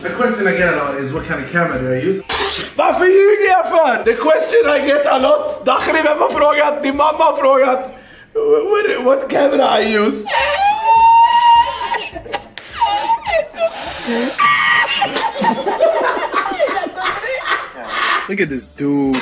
The question I get a lot is what kind of camera do I use? Varför ljuger jag för? The question I get a lot. Dakhri, vem har frågat? Din mamma har frågat. What camera I use? Look at this dude.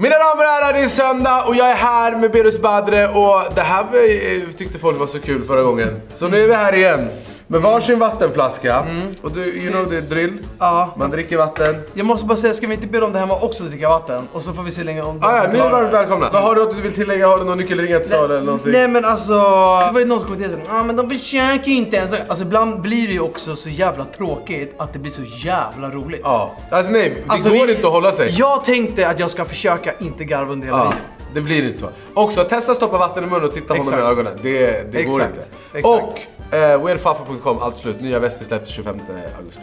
Mina damer och herrar, det är söndag och jag är här med Berus Badre och det här tyckte folk var så kul förra gången. Så nu är vi här igen med varsin vattenflaska. Och du, you know the drill. Ja. Man dricker vatten. Jag måste bara säga, ska vi inte be dem det här med också dricka vatten? Och så får vi se länge om det. Ja, ni är varmt välkomna. Vad har du att du vill tillägga? Har du någon nyckelring att säga eller någonting? Nej men alltså, det var ju någon som kommenterade så, men de försöker inte ens. Alltså ibland blir det ju också så jävla tråkigt att det blir så jävla roligt. Ja, alltså nej, det går inte att hålla sig. Jag tänkte att jag ska försöka inte garva under hela videon. Det blir inte så. Också, testa stoppa vatten i munnen och titta honom i ögonen. Det går inte. Exakt. Och weirfaffa.com, allt slut. Nya väskor släpps 25 augusti.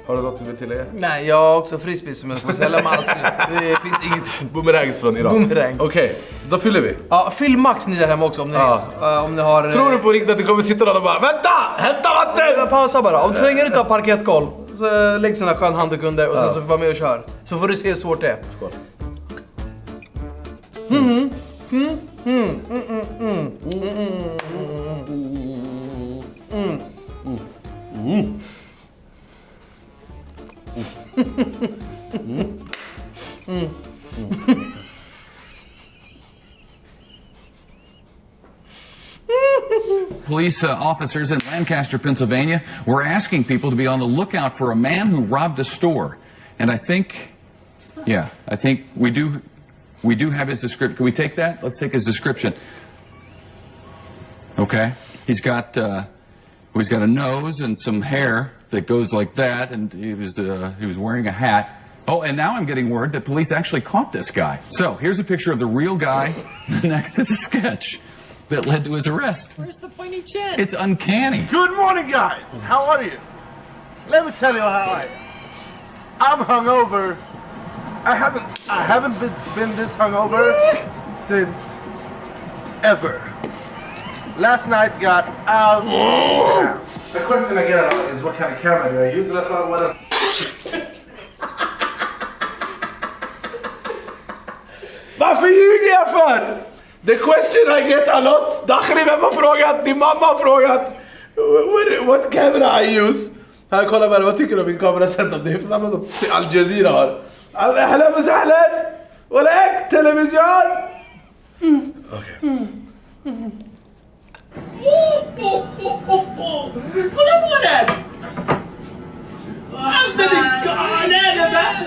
Har du något du vill tillägga? Nej, jag har också frisbee som jag får sälja med allt slut. Det finns inget. Boomerangs från Iran. Boomerangs. Okej, då fyller vi. Ja, fyll max ni där hemma också om ni, om ni har... Tror du på riktigt att du kommer sitta där och bara vänta! Hämta vatten! Pausa bara. Om du länge inte har parkettgolv så lägg såna skön handduk under och sen så får du vara med och kör. Så får du se hur svårt det är. Skål. Police officers in Lancaster, Pennsylvania, were asking people to be on the lookout for a man who robbed a store. And I think we do have his description. Can we take that? Let's take his description. Okay. He's got a nose and some hair that goes like that, and he was wearing a hat. Oh, and now I'm getting word that police actually caught this guy. So here's a picture of the real guy next to the sketch that led to his arrest. Where's the pointy chin? It's uncanny. Good morning, guys. How are you? Let me tell you how I am. I'm hungover. I haven't been this hungover since ever. Last night got out. The question I get a lot is what kind of camera do I use? And I thought, what Varför ljuger jag för? The question I get a lot. Dakhri, vem har frågat? Din mamma har frågat. What camera I use? Här, kolla bara, vad tycker du om min kamera setup? Det är samma som Al Jazeera har. Ahlan wa sahlan. Walek, television. Okej. Kolla på den! Den är galen!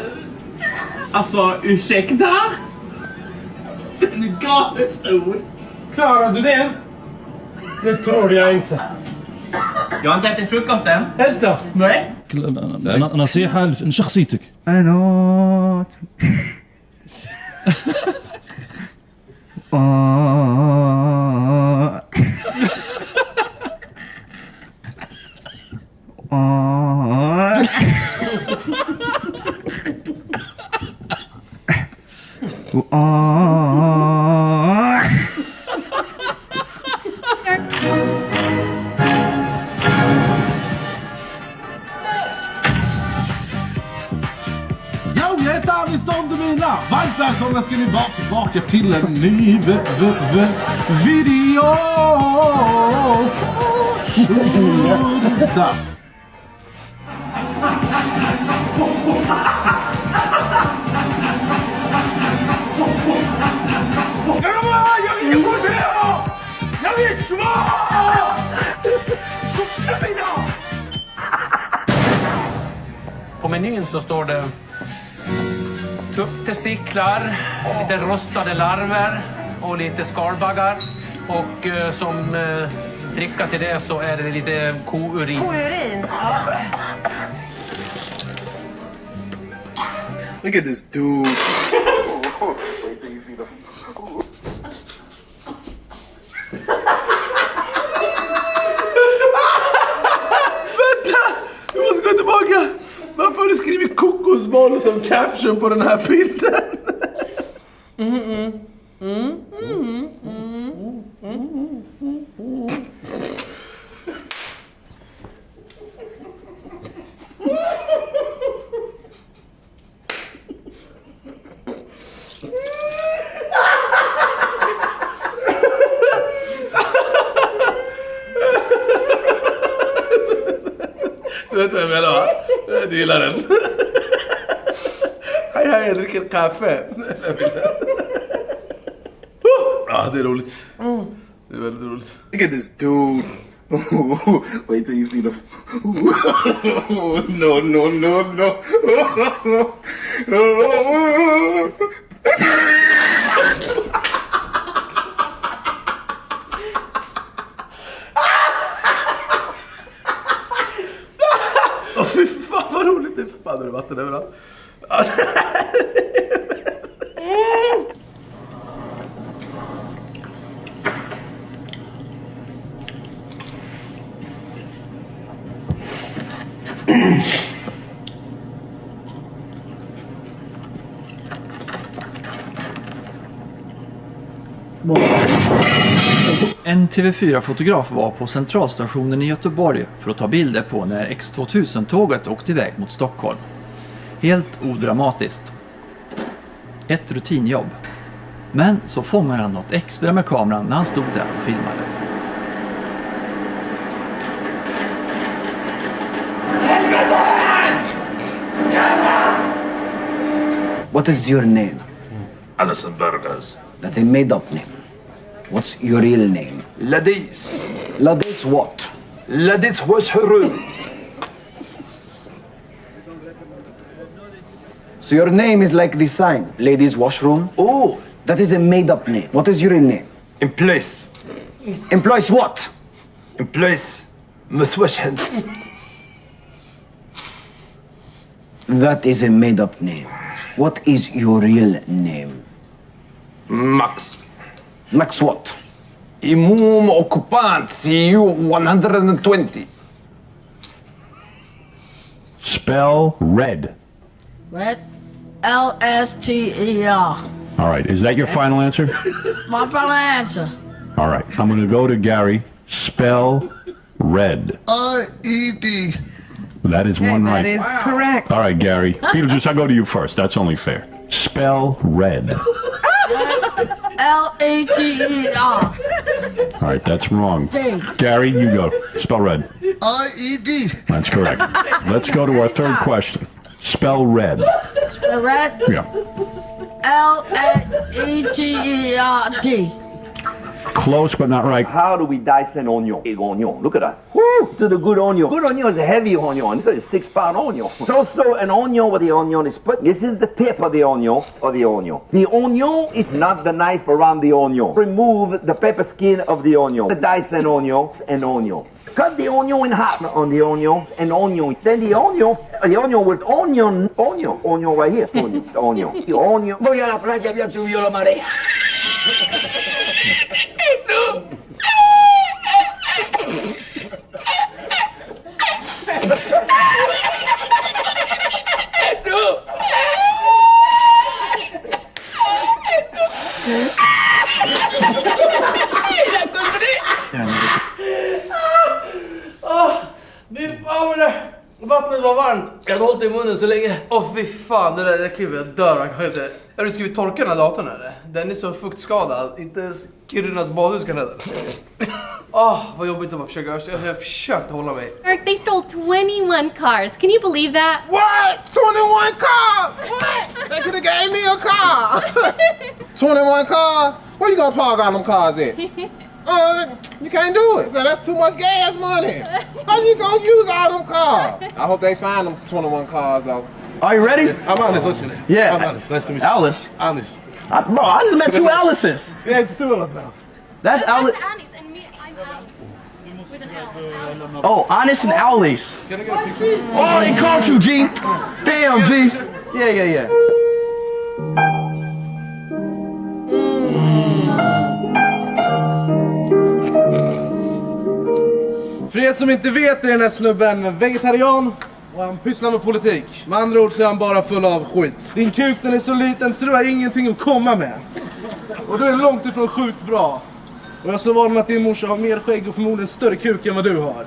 Alltså, ursäkta? Den är galet stor. Klarar du den? Det tror jag inte. Jag har inte ätit frukost än. Inte? Nej. نصيحة لشخصيتك. أنا Varmt välkomna ska ni vara tillbaka till en ny video. På menyn så står det testiklar, lite rostade larver och lite skalbaggar. Och som dricka till det så är det lite kourin. Kourin? Ja. Look at this dude. Wait till you see the. Vänta! Jag måste gå tillbaka. Varför har du skrivit kok? foosball som caption på den här bilden. Du vet vad jag menar, va? Du gillar den. Hej, jag dricker kaffe. Ja, det är roligt. Det är väldigt roligt. Look at this dude. Wait till you see the. No. Fy fan vad roligt. Det är fan, det är vatten överallt. En TV4-fotograf var på centralstationen i Göteborg för att ta bilder på när X2000-tåget åkte iväg mot Stockholm. Helt odramatiskt. Ett rutinjobb. Men så fångar han något extra med kameran när han stod där och filmade. What is your name? Allison Burgers. That's a made-up name. What's your real name? Ladis. Ladis what? Ladis washroom. So your name is like the sign, ladies' washroom? Oh, That is a made-up name. What is your real name? employees. Employs what? Employees. مسوش hands. That is a made-up name. What is your real name? Max. Max what? Imum occupant CU 120. Spell red. Red? L-S-T-E-R. All right, is that your final answer? My final answer. All right, I'm going to go to Gary. Spell red. R-E-D. That is one right. That is correct. All right, Gary. Beetlejuice, I'll go to you first. That's only fair. Spell red. L-A-T-E-R. All right, that's wrong. D. Gary, you go. Spell red. R-E-D. That's correct. Let's go to our third question. Spell red. Spell red? Yeah. L-A-E-T-E-R-D. Close, but not right. How do we dice an onion? Big onion. Look at that. Woo! To the good onion. Good onion is a heavy onion. This is a 6-pound onion. It's also an onion where the onion is put. This is the tip of the onion or the onion. The onion is not the knife around the onion. Remove the pepper skin of the onion. The dice an onion. An onion. Cut the onion in half on the onion. An onion. Then the onion with onion right here. Onion. The onion. Voy a la playa, ya subió la marea. Vattnet var varmt. Jag hade hållit det i munnen så länge. Fy fan, det där klippet, jag dör. Har du skrivit torka den här datorn eller? Den är så fuktskadad. Inte ens Kirunnas badhus kan rädda den. Vad jobbigt att försöka. Jag har försökt hålla mig. They stole 21 cars. Can you believe that? What? 21 cars? What? They could have gave me a car. 21 cars? Where you gonna park all them cars at? You can't do it. So that's too much gas money. How you gonna use all them cars? I hope they find them 21 cars though. Are you ready? I'm honest, listen. Yeah. I'm honest, nice to meet you. Alice. Honest. Bro, I just met 2 Alices. Yeah, it's 2 of us now. That's Alice. Annie's and me, I'm Alice. With an L. Oh, Honest and Owlies. Can I get a picture? Oh, they caught you, G. Damn, G. Yeah. För er som inte vet är den här snubben vegetarian Och han pysslar med politik. Med andra ord så är han bara full av skit. Din kuk den är så liten så du har ingenting att komma med. Och du är långt ifrån sjukt bra. Och jag slår vad med att din morsa har mer skägg och förmodligen större kuk än vad du har.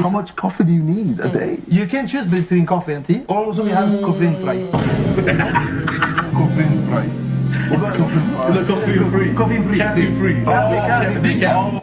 How much coffee do you need a day? You can choose between coffee and tea. Also we have koffeinfri. Koffeinfri. Koffeinfri. Koffeinfri. Caffeine-free. Decaf.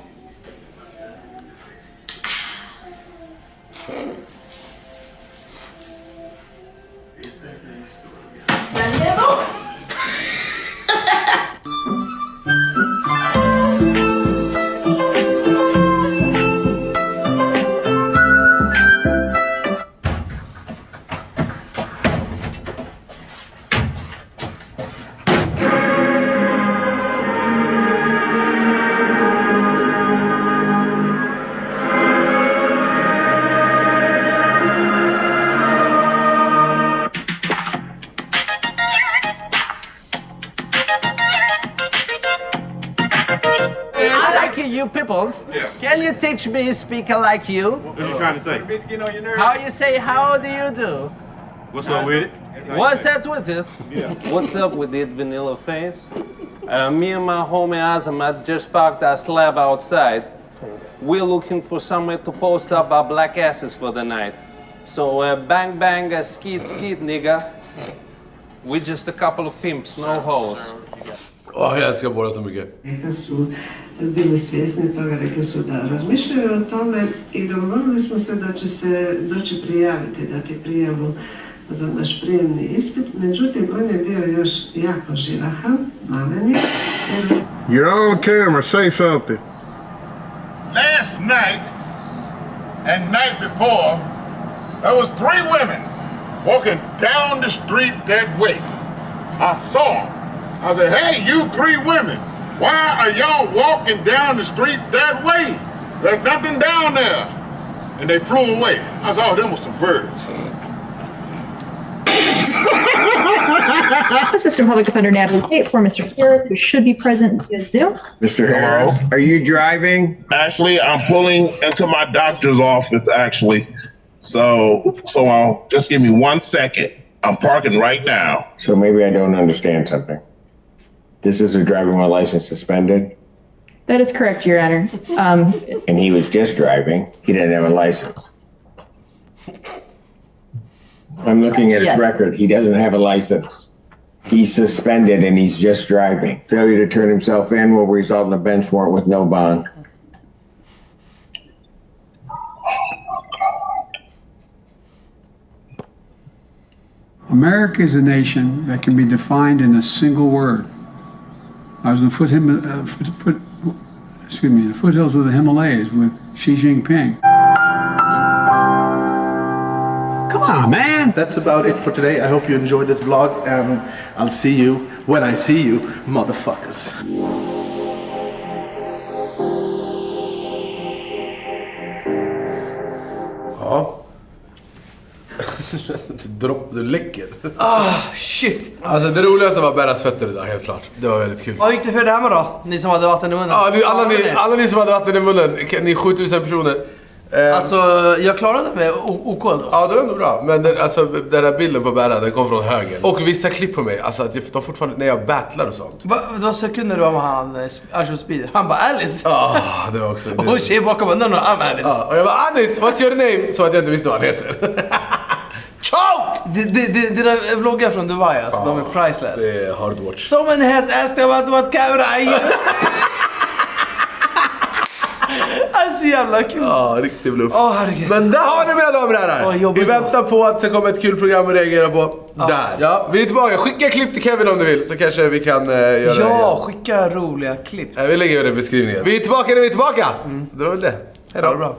You peoples, can you teach me speaker like you? What are you trying to say? How you say, how do you do? What's up with it? What's that with it? Yeah. What's up with it, vanilla face? Me and my homie Azamat just parked our slab outside. We're looking for somewhere to post up our black asses for the night. So bang bang, skeet skeet nigga. We're just a couple of pimps, no hoes. Jag älskar båda så mycket. Su bili svjesni toga, rekli su da razmišljaju o tome i dogovorili smo se da će se doći prijaviti, dati prijavu za naš prijemni ispit. Međutim, on je bio još jako živahan, malen je. You're on camera, say something. Last night and night before, there was 3 women walking down the street that way. I saw them. I said, hey, you 3 women, why are y'all walking down the street that way? There's nothing down there. And they flew away. I said, oh, them was some birds. Assistant Public Defender Natalie Tate for Mr. Harris, who should be present via Zoom. Mr. Harris, are you driving? Actually, I'm pulling into my doctor's office, actually. So just give me 1 second. I'm parking right now. So maybe I don't understand something. This is a driving while license suspended? That is correct, Your Honor. And he was just driving. He didn't have a license. I'm looking at his record. He doesn't have a license. He's suspended and he's just driving. Failure to turn himself in will result in a bench warrant with no bond. America is a nation that can be defined in a single word. I was in the foothills of the Himalayas with Xi Jinping. Come on, man! That's about it for today. I hope you enjoyed this vlog and I'll see you when I see you, motherfuckers. Ja. Du läcker. Shit. Alltså det roligaste var Berras fötter idag, helt klart. Det var väldigt kul. Vad gick det för det hemma då? Ni som hade vatten i munnen? Ja, alla ni som hade vatten i munnen. Ni 7000 personer. Alltså, jag klarade det med OK då. Ja, det var ändå bra. Men den där bilden på Berra, den kom från höger. Och vissa klipp på mig, alltså att jag fortfarande, när jag battlar och sånt. Det var sekunder då var han Actual Speed. Han bara, Alice! Ja, det var också... Och tjej bakom bara, no, I'm Alice. Ja, och jag bara, Anis, what's your name? Så att jag inte visste vad han heter. Choke! Dina vloggar från Dubai, alltså, de är priceless. Det är hard watch. Someone has asked about what camera I use. Så jävla kul. Ja, riktigt bluff. Herregud. Men där har ni, mina damer och herrar. Vi väntar på att det kommer ett kul program att reagera på. Där. Ja, vi är tillbaka. Skicka klipp till Kevin om du vill, så kanske vi kan göra det. Ja, skicka roliga klipp. Vi lägger det i beskrivningen. Vi är tillbaka när vi är tillbaka. Det var väl det. Hej då.